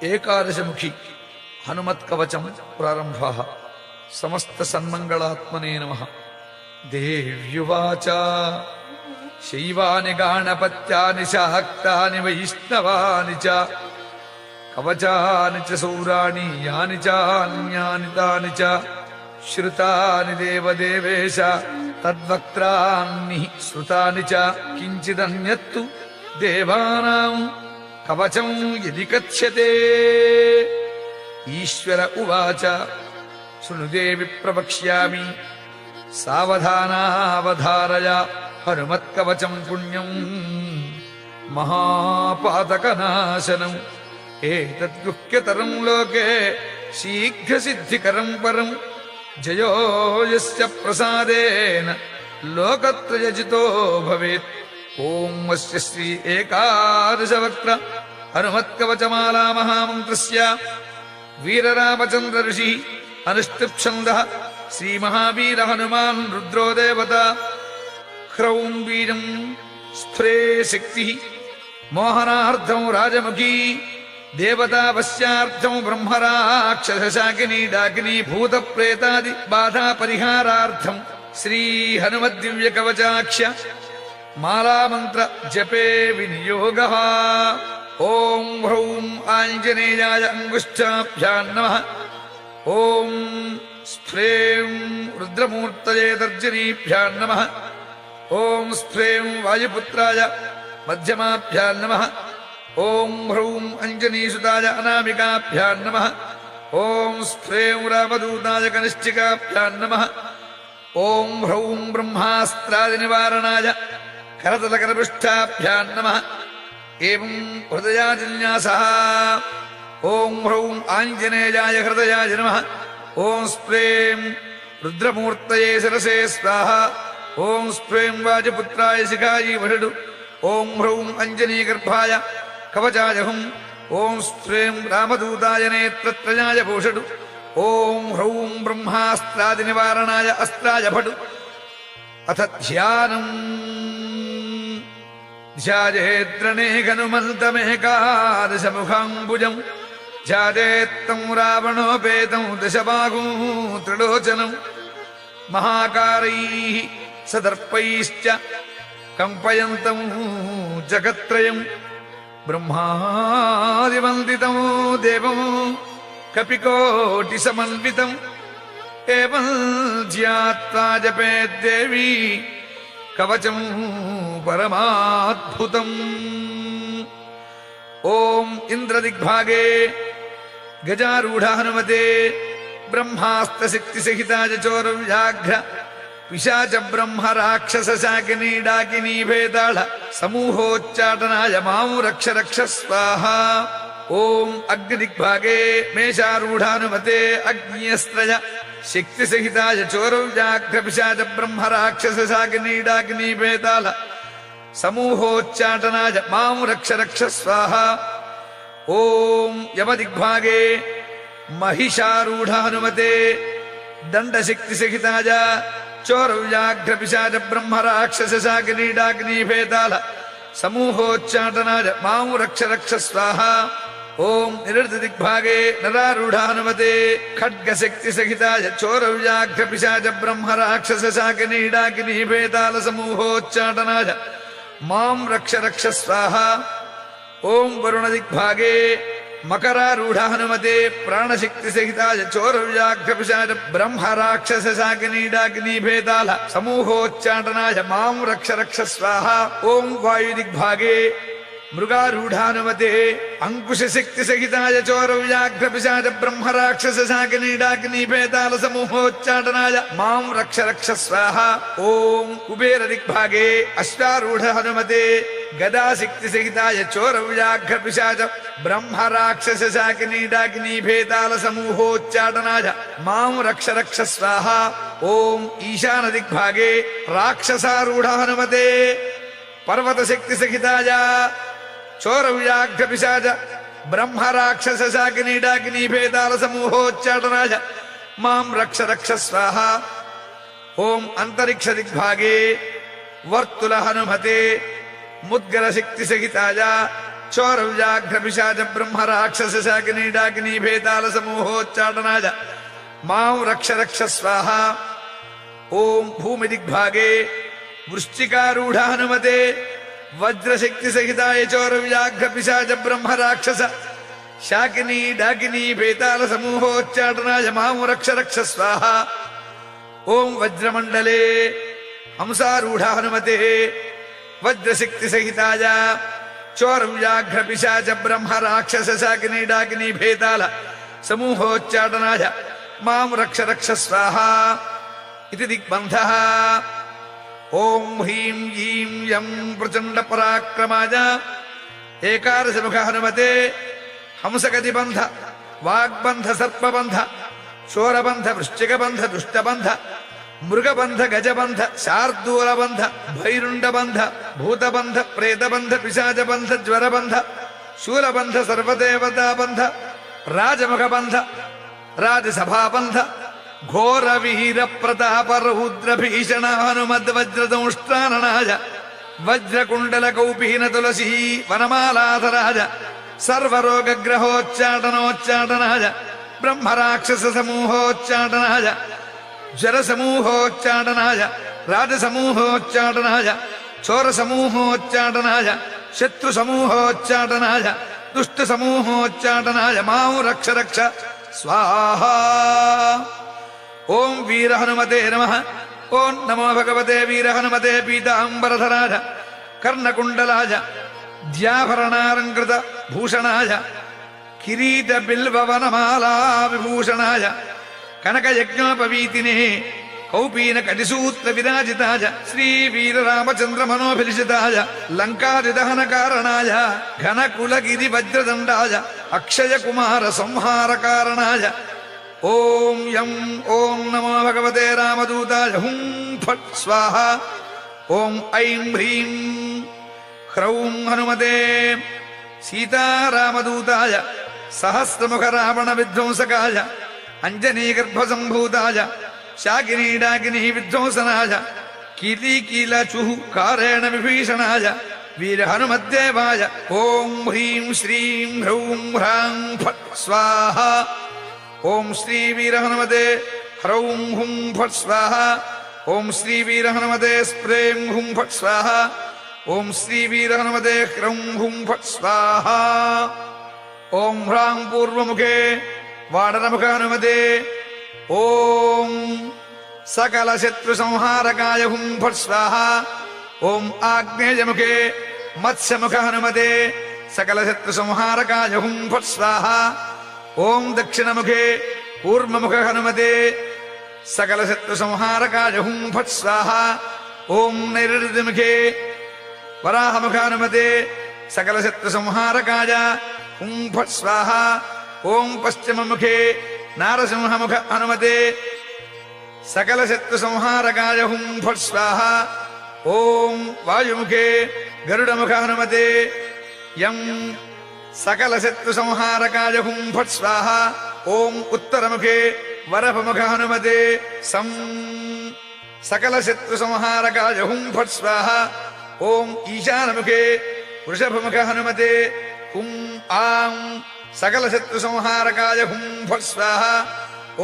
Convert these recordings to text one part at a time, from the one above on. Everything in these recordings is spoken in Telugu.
ఏకాదశముఖి హనుమత్కవచం ప్రారంభ. సమస్త సన్మంగళాత్మనే నమః. దేవ్యువాచ శైవాని గాణపత్యాని శాక్తాని వైష్ణవాని చ కవచాని చ సౌరాణి యాని చాన్యాని తాని చ శ్రుతాని దేవదేవేశ తద్వక్త్రాన్ని శ్రుతాని చ కించిదన్యత్తు దేవానాం కవచం యది కథ్యతే. ఈశ్వర ఉవాచ శృణుదేవి ప్రవక్ష్యామి సావధానావధారయ హనుమత్కవచం పుణ్యం మహాపాతకనాశనం. ఏతద్గుహ్యతరం లోకే శీఘ్రసిద్ధికరం పరం జయో యస్య ప్రసాదేన లోకత్రయజితో భవేత్. ఓం అస్య శ్రీ ఏకాదశవక్త్ర హనుమత్కవచమాలా మహామంత్రస్య వీరరామచంద్ర ఋషి అనుష్ఠుప్ఛందః శ్రీ మహావీర హనుమాన్ రుద్రో దేవత. హ్రౌం వీరం స్ఫురే శక్తి మోహనార్థం రాజముఖీ దేవతావశ్యార్థం బ్రహ్మరాక్షసశాకినీ డాకినీ భూతప్రేతాది బాధా పరిహారార్థం శ్రీ హనుమద్దివ్య కవచాఖ్య మాలామంత్ర జపే వినియోగః. ఓం హ్రౌం ఆంజనేయాయ అంగుష్ఠాభ్యాం నమః. ఓం స్ఫ్రేం రుద్రమూర్తయే తర్జనీభ్యాం నమః. ఓం స్ఫ్రేం వాయుపుత్రాయ మధ్యమాభ్యాం నమః. ఓం హ్రౌం అంజనీసుతాయ అనామికాభ్యాం నమః. ఓం స్ఫ్రేం రామదూతాయ కనిష్ఠికాభ్యాం నమః. ఓం హ్రౌం బ్రహ్మాస్త్రాది నివారణాయ కరతలకరపృష్ఠాభ్యాం నమః. ఏవం హృదయాజిన్యాసః. ఓం హ్రౌం ఆంజనేయాయ హృదయాయ నమః. ఓం స్ప్రేం రుద్రమూర్తయే శిరసే స్వాహ. ఓం స్ప్రేం వాజపుత్రాయ శిఖాయీ వషడు. ఓం హ్రౌం అంజనీగర్భాయ కవచాయ హుం. ఓం స్ప్రేం రామదూతాయ నేత్రత్రయాయ భూషడు. ఓం హ్రౌం బ్రహ్మాస్త్రాది నివారణాయ అస్త్రాయ భటు. అథ ధ్యానం ధ్యాయేద్రణే హనుమంతమేకాదశముఖాంబుజం ధ్యాయేత్తం రావణోపేతం దశబాహూ త్రిలోచనం మహాకారైః సదర్పైశ్చ కంపయంతం జగత్రయం బ్రహ్మాదివందితం దేవం కపికోటి సమన్వితం. ఏవం ధ్యాత్వా జపేద్దేవీ కవచం పరమాద్భుతం. ఓం ఇంద్రదిగ్భాగే గజారూఢ హనుమతే బ్రహ్మాస్త్రశక్తిసహితాయ చోరవ్యాఘ్ర పిశాచ బ్రహ్మ రాక్షస శాకినీ డాకినీ భేతాళ సమూహోచ్చాటనాయ మాం రక్ష రక్ష స్వాహ. ఓం అగ్నిదిగ్భాగే మేషారూఢానుమతే అగ్నియస్త్రయ శక్తిసహితాయ చోరవ్యాఘ్ర పిశాచ బ్రహ్మ రాక్షస శాకినీ డాకినీ భేతాళ సమూహోచ్చాటనాయ మాం రక్ష రక్ష స్వాహ. ఓం యమదిగ్భాగే మహిషారూఢ హనుమతే దండశక్తిసహితాయ చోరవ్యాఘ్ర పిశాచ బ్రహ్మ రాక్షస శాకినీ డాకినీ భేతాళ సమూహోచ్చాటనాయ మాం రక్ష రక్ష స్వాహ. ఓం నిరుద్ధదిగ్భాగే నరారూఢ హనుమతే ఖడ్గశక్తిసహితాయ చోరవ్యాఘ్ర పిశాచ బ్రహ్మ రాక్షస శాకినీ డాకినీ భేతాళ సమూహోచ్చాటనాయ మాం రక్ష రక్ష స్వాహ. ఓం వరుణదిగ్భాగే మకరారూఢ హనుమతే ప్రాణశక్తిసహితాయ చోరవ్యాఘ్ర పిశాచ బ్రహ్మ రాక్షస శాకినీ డాకినీ భేతాళ సమూహోచ్చాటనాయ మాం రక్ష రక్ష స్వాహ. ఓం వాయుదిగ్భాగే మృగారూఢానుమతే అంకుశశక్తిసహితాయ చోరవ్యాఘ్ర పిశాచ బ్రహ్మ రాక్షస శాకినీ డాకినీ భేతాళ సమూహోచ్చాటనాయ మాం రక్ష రక్ష స్వాహ. ఓం కుబేరదిగ్భాగే అశ్వారూఢ హనుమతే గదాశక్తిసహితాయ చోరవ్యాఘ్ర పిశాచ బ్రహ్మ రాక్షస శాకినీ డాకినీ భేతాళ సమూహోచ్చాటనాయ మాం రక్ష రక్ష స్వాహ. ఓం ఈశానదిగ్భాగే రాక్షసారూఢ హనుమతే పర్వతశక్తిసహితాయ చోరవ్యాఘ్ర పిశాచ బ్రహ్మ రాక్షస శాకినీ డాకినీ భేతాళ సమూహోచ్చాటనాయ మాం రక్ష రక్ష స్వాహ. ఓం అంతరిక్ష దిగ్భాగే వర్తుల హనుమతే ముద్గర శక్తి సహితాయ చోరవ్యాఘ్ర పిశాచ బ్రహ్మ రాక్షస శాకినీ డాకినీ భేతాల సమూహోచ్చాటనాయ మాం రక్ష రక్ష స్వాహ. ఓం భూమి దిగ్భాగే వృశ్చికారూఢ హనుమతే వజ్రశక్తి సహితాయ చోరవ్యాఘ్ర పిశాచ బ్రహ్మ రాక్షస శాకినీ డాకినీ భేతాల సమూహోచ్చాటనాయ మాం రక్ష రక్ష స్వాహ. ఓం వజ్రమండలే హంసారూఢ హనుమతే వజ్రశక్తి సహితాయ చోరవ్యాఘ్ర పిశాచ బ్రహ్మ రాక్షస శాకినీ డాకినీ భేతాల సమూహోచ్చాటనాయ మాం రక్ష రక్ష స్వాహ. ఇది దిగ్బంధః. ఓం హ్రీం ఈం యం ప్రచండ పరాక్రమాయ ఏకాదశముఖ హనుమతే హంసగతిబంధ వాగ్బంధ సర్పబంధ శోరబంధ వృశ్చికబంధ దుష్టబంధ మృగబంధ గజబంధ శార్దూలబంధ భైరుండబంధ భూతబంధ ప్రేతబంధ పిశాచబంధ జ్వరబంధ శూలబంధ సర్వదేవతాబంధ రాజముఖబంధ రాజసభాబంధ ఘోర వీర ప్రతాప రౌద్ర భీషణ హనుమద్వజ్రదంష్ట్రాననాయ వజ్రకుండల కౌపీన తులసీ వనమాలాధరాజ సర్వరోగ్రహోచ్చాటనోచ్చాటనాయ బ్రహ్మరాక్షస సమూహోచ్చాటనాయ జరసమూహోచ్చాటనాయ రాజసమూహోచ్చాటనాయ చోరసమూహోచ్చాటనాయ శత్రుసమూహోచ్చాటనాయ దుష్టసమూహోచ్చాటనాయ మాం రక్ష రక్ష స్వాహ. ఓం వీర హనుమతే నమః. ఓం నమో భగవతే వీర హనుమతే పీతాంబరధరాయ కర్ణకుండలాయ ద్యాభరణాలంకృత భూషణాయ కిరీట బిల్వవనమాలా విభూషణాయ కనకయజ్ఞోపవీతినే కౌపీన కటిసూత్ర విరాజితాయ శ్రీ వీర రామచంద్ర మనోభిలిషితాయ లంకాదిదహన కారణాయ ఘనకులగిరి వజ్రదండాయ అక్షయ కుమార సంహార కారణాయ ఓం యం ఓం నమో భగవతే రామదూతాయ హుం ఫట్ స్వాహ. ఓం ఐం హ్రీం హ్రౌం హనుమతే సీతారామదూతాయ సహస్రముఖ రావణ విధ్వంసకాయ అంజనీగర్భసంభూతాయ శాకినీ డాకినీ విధ్వంసనాయ కీలీకీలచుః కారేణ విభీషణాయ వీర హనుమద్దేవాయ ఓం హ్రీం శ్రీం హ్రౌం హ్రాం ఫట్ స్వాహ. ఓం శ్రీ వీర హనుమతే హ్రౌం హుం ఫట్ స్వాహ. ఓం శ్రీ వీర హనుమతే స్ప్రేం హుం ఫట్ స్వాహ. ఓం శ్రీ వీర హనుమతే హ్రౌం హుం ఫట్ స్వాహ. ఓం హ్రాం పూర్వముఖే వాడరముఖ హనుమతే ఓం సకల శత్రు సంహారకాయ హుం ఫట్ స్వాహ. ఓం ఆగ్నేయముఖే మత్స్యముఖ హనుమతే సకల శత్రు సంహారకాయ హుం ఫట్ స్వాహ. ఓం దక్షిణముఖే కూర్మముఖ హనుమతే సకల శత్రు సంహారకాయ హుం ఫట్ స్వాహ. ఓం నైరుతిముఖే వరాహముఖ హనుమతే సకల శత్రు సంహారకాయ హుం ఫట్ స్వాహ. ఓం పశ్చిమముఖే నారసింహముఖ హనుమతే సకల శత్రు సంహారకాయ హుం ఫట్ స్వాహ. ఓం వాయుముఖే గరుడముఖ హనుమతే యం సకల శత్రు సంహారకాయ హుం ఫట్ స్వాహ. ఓం ఉత్తరముఖే వరపముఖ హనుమతే సం సకల శత్రు సంహారకాయ హుం ఫట్ స్వాహ. ఓం ఈశానముఖే వృషభముఖ హనుమతే హుం ఆం సకల శత్రు సంహారకాయ హుం ఫట్ స్వాహ.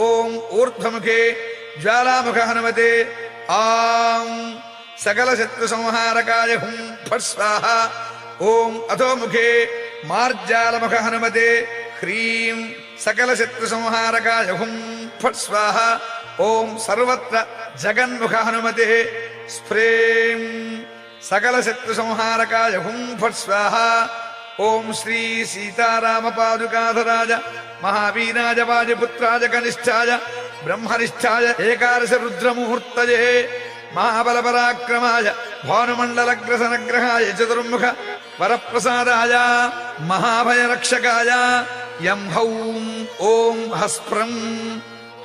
ఓం ఊర్ధ్వముఖే జ్వాలాముఖ హనుమతే ఆం సకల శత్రు సంహారకాయ హుం ఫట్ స్వాహ. ఓం అధోముఖే మార్జాలముఖ హనుమతే హ్రీం సకల శత్రు సంహారకాయ హుం ఫట్ స్వాహ. ఓం సర్వత్ర జగన్ముఖ హనుమతే స్ప్రేం సకల శత్రు సంహారకాయ హుం ఫట్ స్వాహ. ఓం శ్రీ సీతారామ పాదుకాధరాజ మహావీరాజ వాజపుత్రాజ కనిష్ఠాయ బ్రహ్మనిష్ఠాయ ఏకాదశ రుద్రముహూర్తయే మహాబల పరాక్రమాయ భానుమండలగ్రసనగ్రహాయ చతుర్ముఖ వరప్రసాదాయ మహాభయరక్షకాయ యం హౌం ఓం హస్ప్రం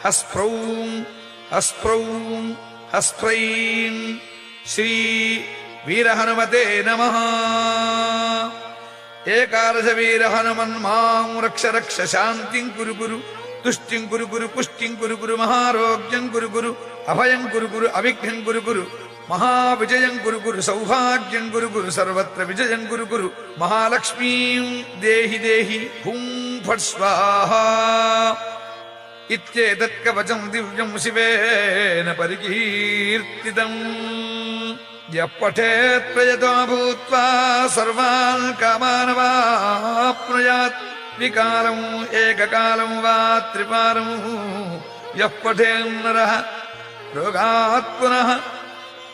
హస్ప్రౌం హస్ప్రౌం హస్ప్రైం శ్రీ వీర హనుమతే నమః. ఏకాదశ వీర హనుమన్ మాం రక్ష రక్ష శాంతిం కురు కురు तुष्टिं कुरु कुरु पुष्टिं कुरु कुरु महारोग्यं कुरु कुरु अभयं कुरु कुरु अविघ्नं कुरु कुरु महाविजयं कुरु कुरु सौभाग्यं कुरु कुरु सर्वत्र विजयं कुरु कुरु महालक्ष्मीं देहि देहि हुं फट् स्वाहा इत्येतत् कवचं दिव्यं शिवेन परिकीर्तितम् यः पठेत् प्रयतो भूत्वा सर्वान् कामानवाप्नुयात् विकारम् एककालं वा त्रिपारम् यः पठेन्नरः रोगात् पुनः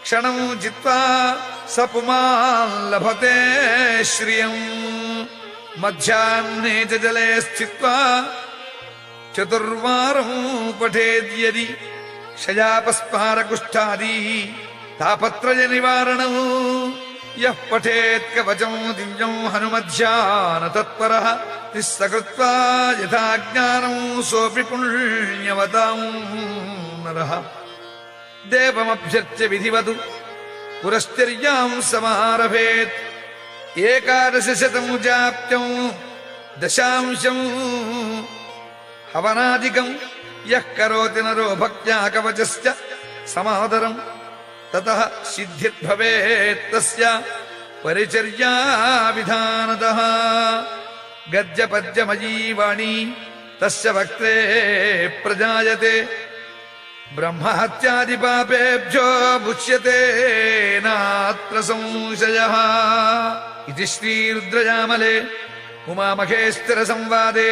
क्षणं जित्वा स पुमान् लभते श्रियम् मध्याह्ने च जले स्थित्वा चतुर्वारं पठेद्यदि शयापस्मारकुष्ठादि तापत्रय निवारणं यः पठेत् कवचं दिव्यं हनुमध्यान तत्परः तिस्सकृत्वा यथा ज्ञानं सोऽपि पुण्यवतां नरः देवमभ्यर्च्य विधिवतु पुरश्चर्यां समारभेत् एकादशशतं जाप्यं दशांशं हवनादिकं यः करोति नरो भक्त्या कवचश्च समादरम् ततः सिद्धिर्भवेत् तस्य परिचर्या विधानतः गद्यपद्यमयी वाणी तस्य वक्त्रे प्रजायते ब्रह्महत्यादिपापेभ्यो मुच्यते नात्र संशयः इति श्रीरुद्रयामले उमामहेश्वरसंवादे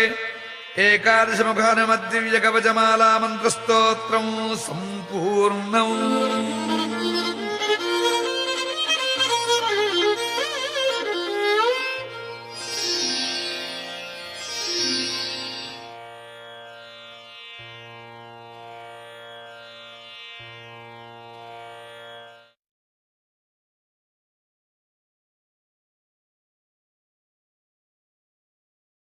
एकादशमुखहनुमद्दिव्यकवचमाला मन्त्रस्तोत्रं सम्पूर्णम्।